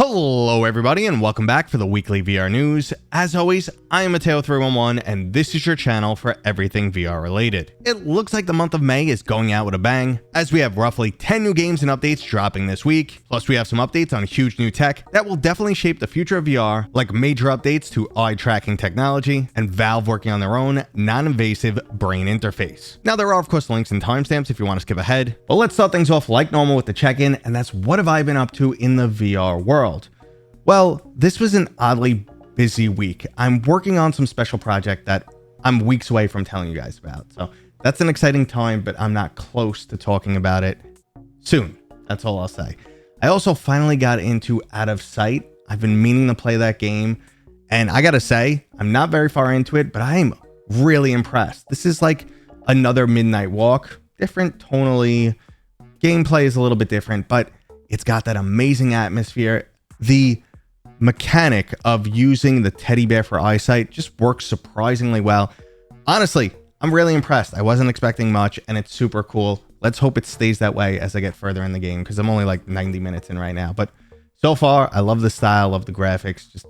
Hello everybody and welcome back for the weekly VR news. As always, I am Mateo311 and this is your channel for everything VR related. It looks like the month of May is going out with a bang, as we have roughly 10 new games and updates dropping this week. Plus we have some updates on huge new tech that will definitely shape the future of VR, like major updates to eye tracking technology and Valve working on their own non-invasive brain interface. Now there are of course links and timestamps if you want to skip ahead, but let's start things off like normal with the check-in, and that's what have I been up to in the VR world. Well, this was an oddly busy week. I'm working on some special project that I'm weeks away from telling you guys about. So that's an exciting time, but I'm not close to talking about it soon. That's all I'll say. I also finally got into Out of Sight. I've been meaning to play that game, and I gotta say, I'm not very far into it, but I am really impressed. This is like another Midnight Walk, different tonally. Gameplay is a little bit different, but it's got that amazing atmosphere. The mechanic of using the teddy bear for eyesight just works surprisingly well. Honestly, I'm really impressed. I wasn't expecting much, and it's super cool. Let's hope it stays that way as I get further in the game, because I'm only like 90 minutes in right now. But so far, I love the style, love the graphics. Just,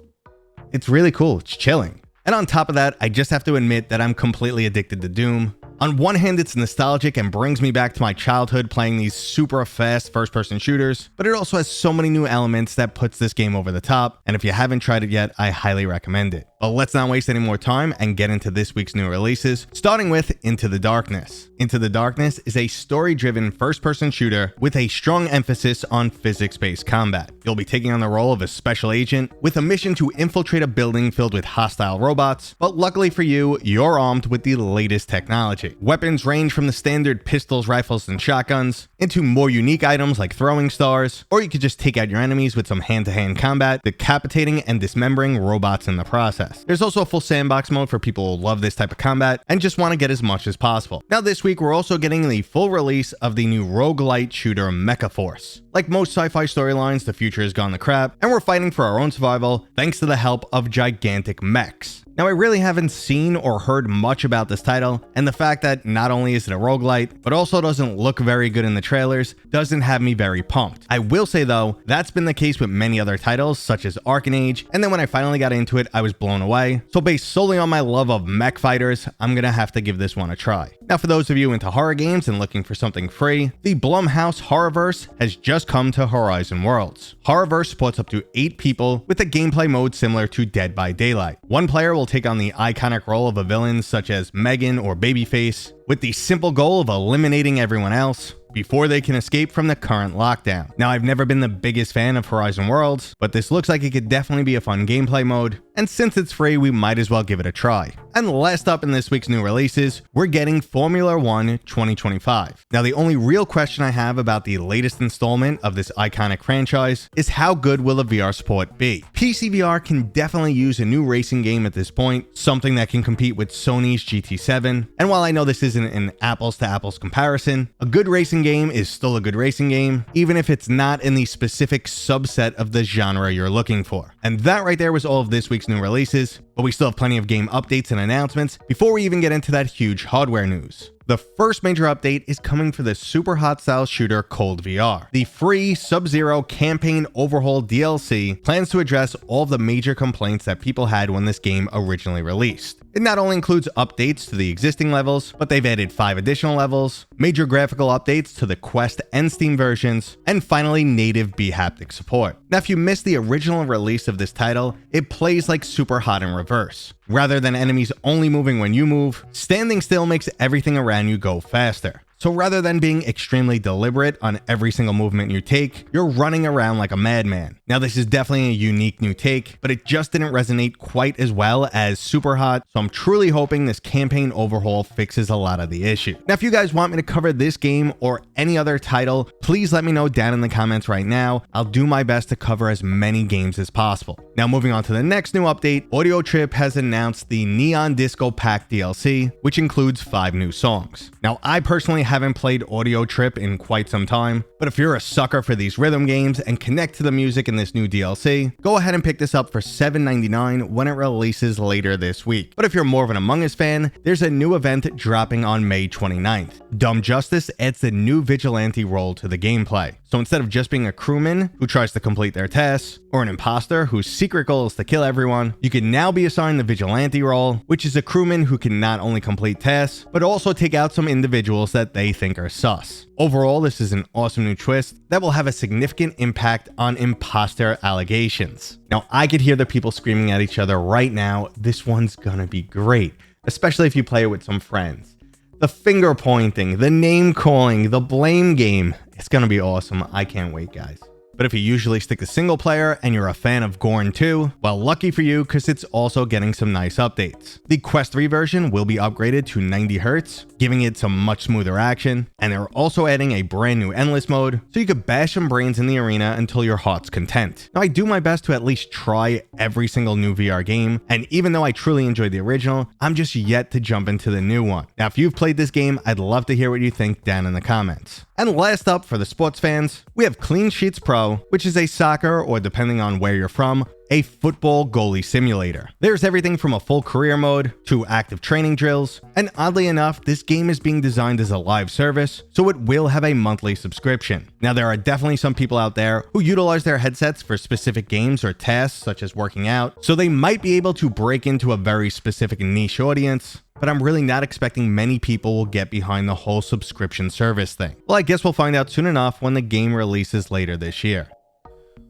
it's really cool. It's chilling. And on top of that, I just have to admit that I'm completely addicted to Doom. On one hand, it's nostalgic and brings me back to my childhood playing these super fast first-person shooters, but it also has so many new elements that puts this game over the top, and if you haven't tried it yet, I highly recommend it. But let's not waste any more time and get into this week's new releases, starting with Into the Darkness. Into the Darkness is a story-driven first-person shooter with a strong emphasis on physics-based combat. You'll be taking on the role of a special agent with a mission to infiltrate a building filled with hostile robots, but luckily for you, you're armed with the latest technology. Weapons range from the standard pistols, rifles, and shotguns into more unique items like throwing stars, or you could just take out your enemies with some hand-to-hand combat, decapitating and dismembering robots in the process. There's also a full sandbox mode for people who love this type of combat and just want to get as much as possible. Now this week we're also getting the full release of the new roguelite shooter Mechaforce. Like most sci-fi storylines, the future has gone to crap, and we're fighting for our own survival thanks to the help of gigantic mechs. Now, I really haven't seen or heard much about this title, and the fact that not only is it a roguelite, but also doesn't look very good in the trailers, doesn't have me very pumped. I will say though, that's been the case with many other titles, such as Arc and Age, and then when I finally got into it, I was blown away. So based solely on my love of mech fighters, I'm gonna have to give this one a try. Now, for those of you into horror games and looking for something free, the Blumhouse Horrorverse has just come to Horizon Worlds. Horrorverse supports up to 8 people with a gameplay mode similar to Dead by Daylight. One player will take on the iconic role of a villain such as Megan or Babyface, with the simple goal of eliminating everyone else before they can escape from the current lockdown. Now, I've never been the biggest fan of Horizon Worlds, but this looks like it could definitely be a fun gameplay mode, and since it's free, we might as well give it a try. And last up in this week's new releases, we're getting Formula 1 2025. Now, the only real question I have about the latest installment of this iconic franchise is how good will the VR support be? PCVR can definitely use a new racing game at this point, something that can compete with Sony's GT7, and while I know this isn't an apples to apples comparison, a good racing game is still a good racing game, even if it's not in the specific subset of the genre you're looking for. And that right there was all of this week's new releases, but we still have plenty of game updates and announcements before we even get into that huge hardware news. The first major update is coming for the super hot style shooter Cold VR. The free Sub-Zero campaign overhaul DLC plans to address all of the major complaints that people had when this game originally released. It not only includes updates to the existing levels, but they've added 5 additional levels, major graphical updates to the Quest and Steam versions, and finally native bHaptic support. Now, if you missed the original release of this title, it plays like Super Hot in reverse. Rather than enemies only moving when you move, standing still makes everything around you go faster. So rather than being extremely deliberate on every single movement you take, you're running around like a madman. Now, this is definitely a unique new take, but it just didn't resonate quite as well as Super Hot, so I'm truly hoping this campaign overhaul fixes a lot of the issue. Now, if you guys want me to cover this game or any other title, please let me know down in the comments right now. I'll do my best to cover as many games as possible. Now, moving on to the next new update, Audio Trip has announced the Neon Disco Pack DLC, which includes 5 new songs. Now, I personally haven't played Audio Trip in quite some time, but if you're a sucker for these rhythm games and connect to the music in this new DLC, go ahead and pick this up for $7.99 when it releases later this week. But if you're more of an Among Us fan, there's a new event dropping on May 29th. Dumb Justice adds the new vigilante role to the gameplay. So So instead of just being a crewman who tries to complete their tasks, or an imposter whose secret goal is to kill everyone, you can now be assigned the vigilante role, which is a crewman who can not only complete tasks, but also take out some individuals that they think are sus. Overall, this is an awesome new twist that will have a significant impact on imposter allegations. Now, I could hear the people screaming at each other right now, this one's gonna be great, especially if you play it with some friends. The finger pointing, the name calling, the blame game, it's gonna be awesome. I can't wait, guys. But if you usually stick to single player and you're a fan of Gorn 2, well, lucky for you, because it's also getting some nice updates. The Quest 3 version will be upgraded to 90 Hz, giving it some much smoother action, and they're also adding a brand new endless mode, so you could bash some brains in the arena until your heart's content. Now, I do my best to at least try every single new VR game, and even though I truly enjoyed the original, I'm just yet to jump into the new one. Now, if you've played this game, I'd love to hear what you think down in the comments. And last up, for the sports fans, we have Cleansheets Pro, which is a soccer, or depending on where you're from, a football goalie simulator. There's everything from a full career mode to active training drills, and oddly enough, this game is being designed as a live service, so it will have a monthly subscription. Now, there are definitely some people out there who utilize their headsets for specific games or tasks, such as working out, so they might be able to break into a very specific niche audience, but I'm really not expecting many people will get behind the whole subscription service thing. Well, I guess we'll find out soon enough when the game releases later this year.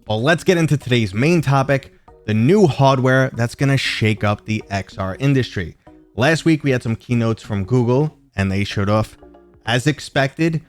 Well, let's get into today's main topic, the new hardware that's going to shake up the XR industry. Last week, we had some keynotes from Google, and they showed off, as expected,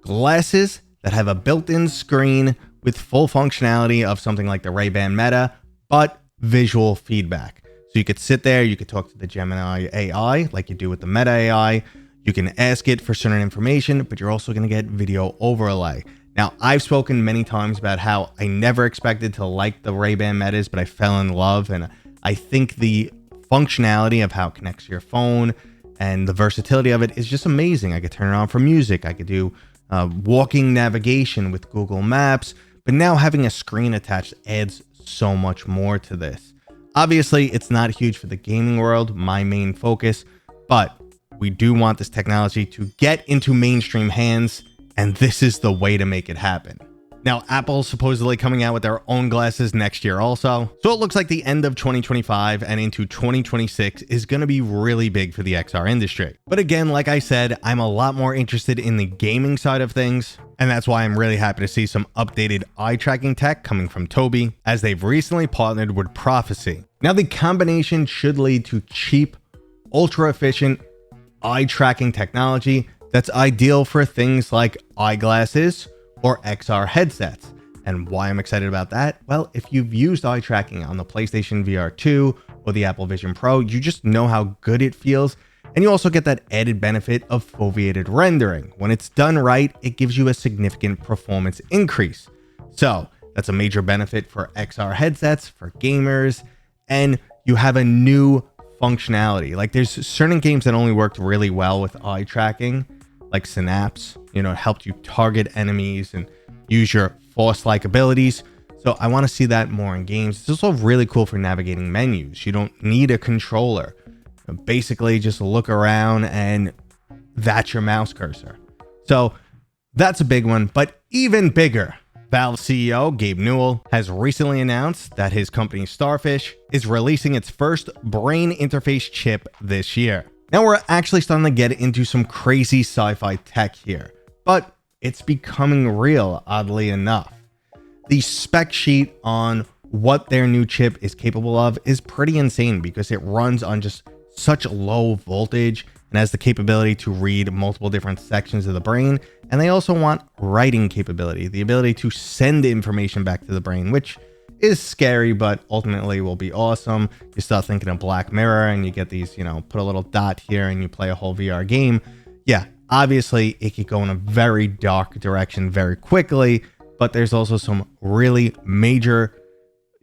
glasses that have a built-in screen with full functionality of something like the Ray-Ban Meta, but visual feedback. So you could sit there, you could talk to the Gemini AI like you do with the Meta AI. You can ask it for certain information, but you're also going to get video overlay. Now, I've spoken many times about how I never expected to like the Ray-Ban Metas, but I fell in love, and I think the functionality of how it connects to your phone and the versatility of it is just amazing. I could turn it on for music. I could do walking navigation with Google Maps, but now having a screen attached adds so much more to this. Obviously, it's not huge for the gaming world, my main focus, but we do want this technology to get into mainstream hands, and this is the way to make it happen. Now, Apple's supposedly coming out with their own glasses next year also, so it looks like the end of 2025 and into 2026 is going to be really big for the XR industry. But again, like I said, I'm a lot more interested in the gaming side of things, and that's why I'm really happy to see some updated eye tracking tech coming from Tobii, as they've recently partnered with Prophecy. Now, the combination should lead to cheap, ultra efficient eye tracking technology that's ideal for things like eyeglasses or XR headsets. And why I'm excited about that? Well, if you've used eye tracking on the PlayStation VR 2 or the Apple Vision Pro, you just know how good it feels. And you also get that added benefit of foveated rendering. When it's done right, it gives you a significant performance increase. So that's a major benefit for XR headsets, for gamers, and you have a new functionality. Like, there's certain games that only worked really well with eye tracking, like Synapse, it helped you target enemies and use your force-like abilities. So I want to see that more in games. It's also really cool for navigating menus. You don't need a controller. Basically, just look around and that's your mouse cursor. So that's a big one, but even bigger. Valve CEO Gabe Newell has recently announced that his company Starfish is releasing its first brain interface chip this year. Now we're actually starting to get into some crazy sci-fi tech here, but it's becoming real, oddly enough. The spec sheet on what their new chip is capable of is pretty insane because it runs on just such low voltage and has the capability to read multiple different sections of the brain. And they also want writing capability, the ability to send information back to the brain, which is scary, but ultimately will be awesome. You start thinking of Black Mirror and you get these, put a little dot here and you play a whole VR game. Yeah, obviously it could go in a very dark direction very quickly, but there's also some really major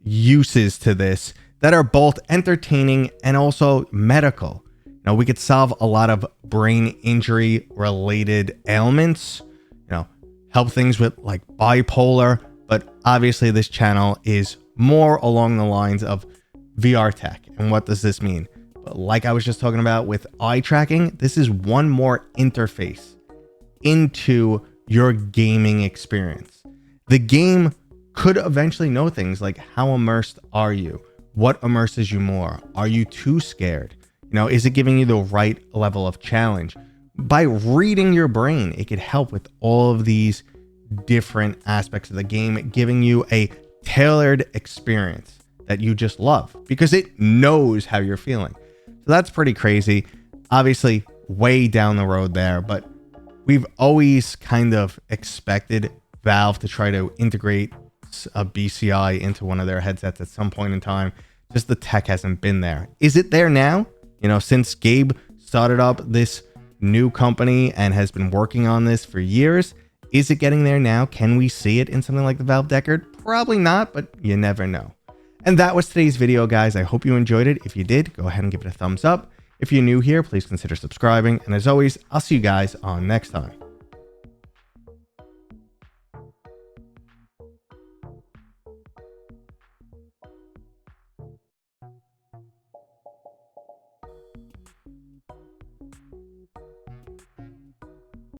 uses to this that are both entertaining and also medical. Now, we could solve a lot of brain injury related ailments, help things with like bipolar, but obviously this channel is more along the lines of VR tech. And what does this mean? But like I was just talking about with eye tracking, this is one more interface into your gaming experience. The game could eventually know things like how immersed are you? What immerses you more? Are you too scared? You know, is it giving you the right level of challenge? By reading your brain, it could help with all of these different aspects of the game, giving you a tailored experience that you just love because it knows how you're feeling. So that's pretty crazy. Obviously, way down the road there, but we've always kind of expected Valve to try to integrate a BCI into one of their headsets at some point in time. Just the tech hasn't been there. Is it there now? You know, since Gabe started up this new company and has been working on this for years, is it getting there now? Can we see it in something like the Valve Deckard? Probably not, but you never know. And that was today's video, guys. I hope you enjoyed it. If you did, go ahead and give it a thumbs up. If you're new here, please consider subscribing. And as always, I'll see you guys on next time.